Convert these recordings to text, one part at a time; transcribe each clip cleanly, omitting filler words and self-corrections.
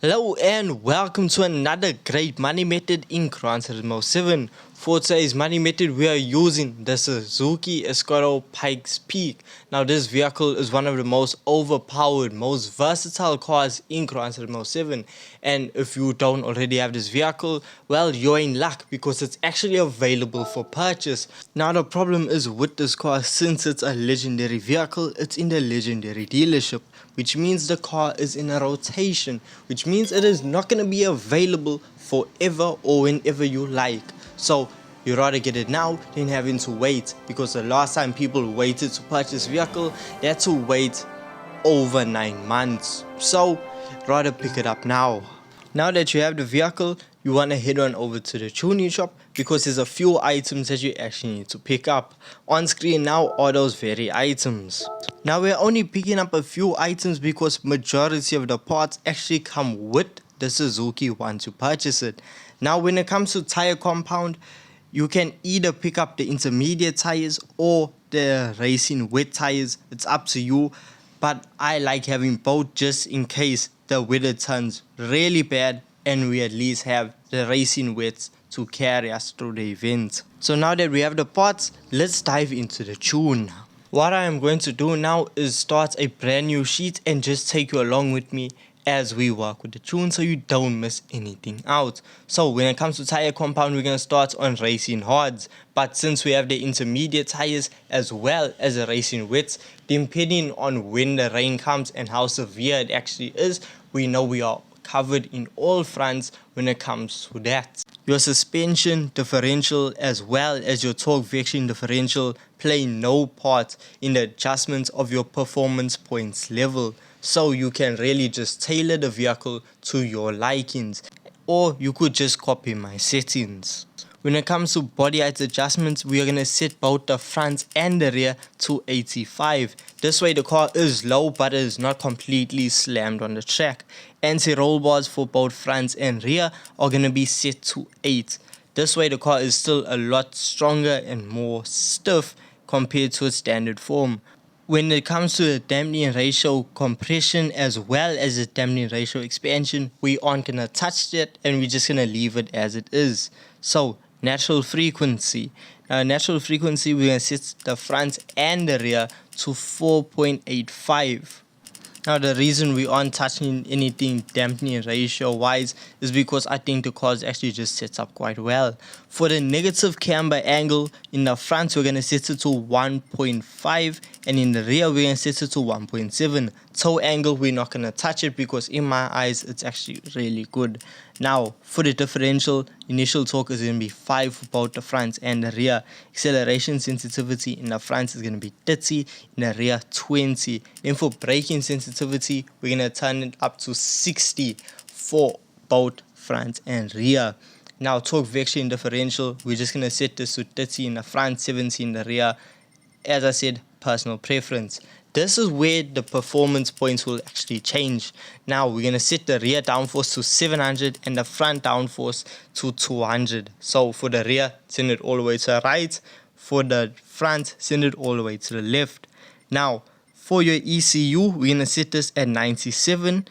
Hello and welcome to another great money method in Turismo 7. For today's money method, we are using the Suzuki Escort Pikes Peak. Now this vehicle is one of the most overpowered, most versatile cars in Turismo 7. And if you don't already have this vehicle, well, you're in luck because it's actually available for purchase. Now the problem is with this car, since it's a legendary vehicle, it's in the legendary dealership, which means the car is in a rotation, which means it is not going to be available forever or whenever you like. So you rather get it now than having to wait, because the last time people waited to purchase vehicle, they had to wait over 9 months. So rather pick it up now. Now that you have the vehicle, you want to head on over to the tuning shop, because there's a few items that you actually need to pick up. On screen now are those very items. Now we're only picking up a few items because majority of the parts actually come with the Suzuki once you purchase it. Now when it comes to tire compound, you can either pick up the intermediate tires or the racing wet tires. It's up to you, but I like having both just in case the weather turns really bad and we at least have the racing wets to carry us through the event. So now that we have the parts, let's dive into the tune. What I am going to do now is start a brand new sheet and just take you along with me as we work with the tune so you don't miss anything out. So when it comes to tire compound, we're going to start on racing hards, but since we have the intermediate tires as well as the racing wets, depending on when the rain comes and how severe it actually is, we know we are covered in all fronts when it comes to that. Your suspension differential as well as your torque vectoring differential play no part in the adjustments of your performance points level, so you can really just tailor the vehicle to your likings, or you could just copy my settings. When it comes to body height adjustments, we are going to set both the front and the rear to 85. This way the car is low but it is not completely slammed on the track. Anti-roll bars for both front and rear are going to be set to 8. This way the car is still a lot stronger and more stiff compared to its standard form. When it comes to the damping ratio compression as well as the damping ratio expansion, we aren't going to touch that and we're just going to leave it as it is. So natural frequency. Natural frequency, we're going to set the front and the rear to 4.85. Now the reason we aren't touching anything dampening ratio wise is because I think the car actually just sets up quite well. For the negative camber angle, in the front we're going to set it to 1.5 and in the rear we're going to set it to 1.7. Toe angle, we're not going to touch it because in my eyes it's actually really good. Now for the differential, initial torque is going to be 5 for both the front and the rear. Acceleration sensitivity in the front is going to be 30, in the rear 20. Then for braking sensitivity, we're going to turn it up to 60 for both front and rear. Now torque vectoring differential, we're just going to set this to 30 in the front, 70 in the rear. As I said, personal preference. This is where the performance points will actually change. Now we're going to set the rear downforce to 700 and the front downforce to 200. So for the rear, send it all the way to the right. For the front, send it all the way to the left. Now for your ECU, we're going to set this at 97.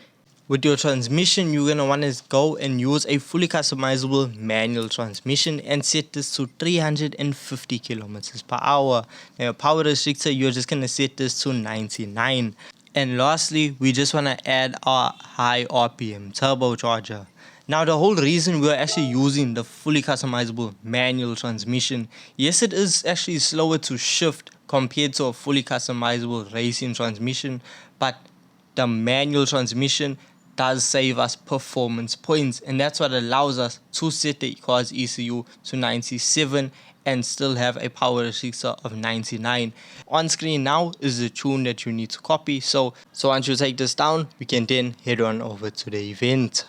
With your transmission, you're going to want to go and use a fully customizable manual transmission and set this to 350 kilometers per hour. Now your power restrictor, you're just going to set this to 99. And lastly, we just want to add our high RPM turbocharger. Now the whole reason we're actually using the fully customizable manual transmission, yes, it is actually slower to shift compared to a fully customizable racing transmission, but the manual transmission does save us performance points, and that's what allows us to set the car's ECU to 97 and still have a power restrictor of 99. On screen now is the tune that you need to copy, so once you take this down, we can then head on over to the event.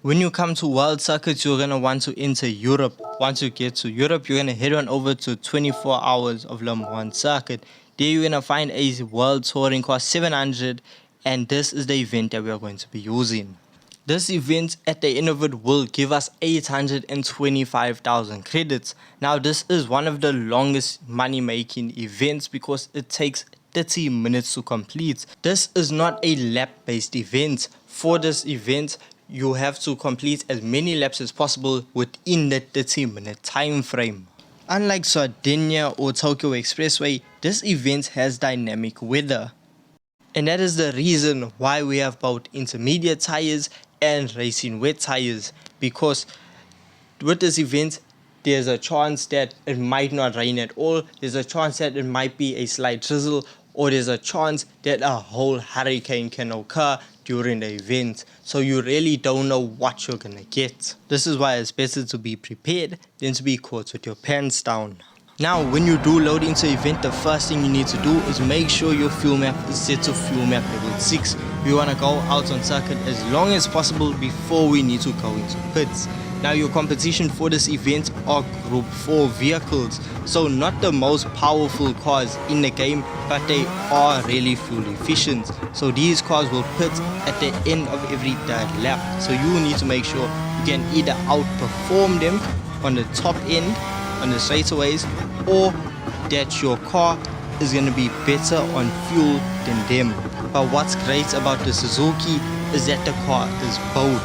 When you come to world circuits, you're going to want to enter Europe. Once you get to Europe, you're going to head on over to 24 hours of Le Mans circuit. There you're going to find a world touring car 700, and this is the event that we are going to be using. This event at the end of it will give us 825,000 credits. Now this is one of the longest money making events because it takes 30 minutes to complete. This is not a lap based event. For this event, you have to complete as many laps as possible within the 30-minute time frame. Unlike Sardinia or Tokyo Expressway, this event has dynamic weather. And that is the reason why we have both intermediate tires and racing wet tires, because with this event there's a chance that it might not rain at all, there's a chance that it might be a slight drizzle, or there's a chance that a whole hurricane can occur during the event. So you really don't know what you're gonna get. This is why it's better to be prepared than to be caught with your pants down. Now when you do load into the event, the first thing you need to do is make sure your fuel map is set to fuel map level 6. You want to go out on circuit as long as possible before we need to go into pits. Now your competition for this event are group 4 vehicles, so not the most powerful cars in the game, but they are really fuel efficient. So these cars will pit at the end of every third lap, so you need to make sure you can either outperform them on the top end on the straightaways, or that your car is going to be better on fuel than them. But what's great about the Suzuki is that the car is both.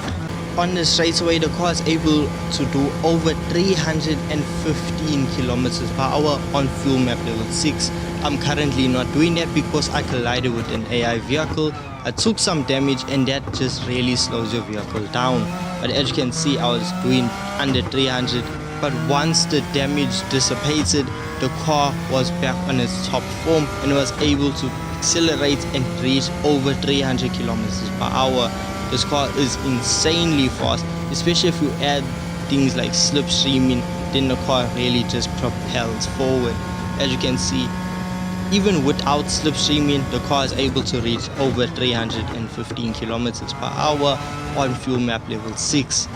On the straightaway, the car is able to do over 315 kilometers per hour on fuel map level 6. I'm currently not doing that because I collided with an AI vehicle. I took some damage and that just really slows your vehicle down. But as you can see, I was doing under 300. But once the damage dissipated, the car was back on its top form and was able to accelerate and reach over 300 kilometers per hour. This car is insanely fast, especially if you add things like slipstreaming, then the car really just propels forward. As you can see, even without slipstreaming, the car is able to reach over 315 kilometers per hour on fuel map level 6.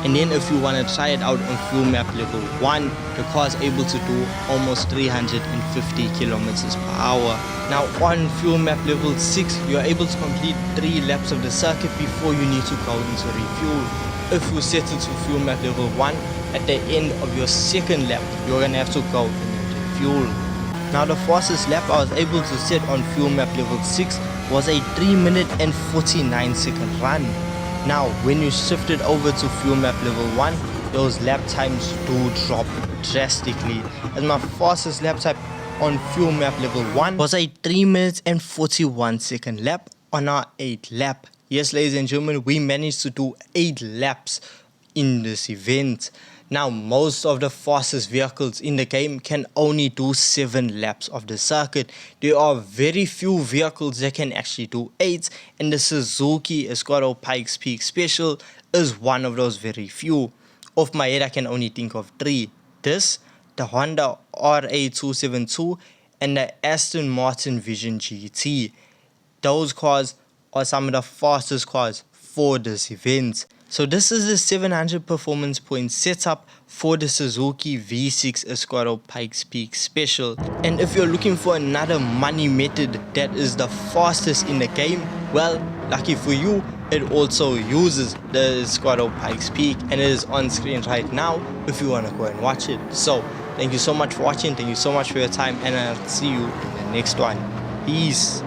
And then if you want to try it out on fuel map level 1, the car is able to do almost 350 kilometers per hour. Now on fuel map level 6, you are able to complete 3 laps of the circuit before you need to go into refuel. If you set it to fuel map level 1, at the end of your second lap, you're going to have to go into refuel. Now the fastest lap I was able to set on fuel map level 6 was a 3 minute and 49 second run. Now when you shift it over to fuel map level 1, those lap times do drop drastically, as my fastest lap time on fuel map level 1 was a 3 minutes and 41 second lap on our 8th lap. Yes, ladies and gentlemen, we managed to do 8 laps in this event. Now most of the fastest vehicles in the game can only do 7 laps of the circuit. There are very few vehicles that can actually do 8, and the Suzuki Escuadro Pikes Peak Special is one of those very few. Off my head I can only think of 3. This, the Honda RA272 and the Aston Martin Vision GT. Those cars are some of the fastest cars for this event. So this is the 700 performance point setup for the Suzuki V6 Escuadro Pikes Peak Special. And if you're looking for another money method that is the fastest in the game, well, lucky for you, it also uses the Escuadro Pikes Peak, and it is on screen right now if you want to go and watch it. So thank you so much for watching, thank you so much for your time, and I'll see you in the next one. Peace.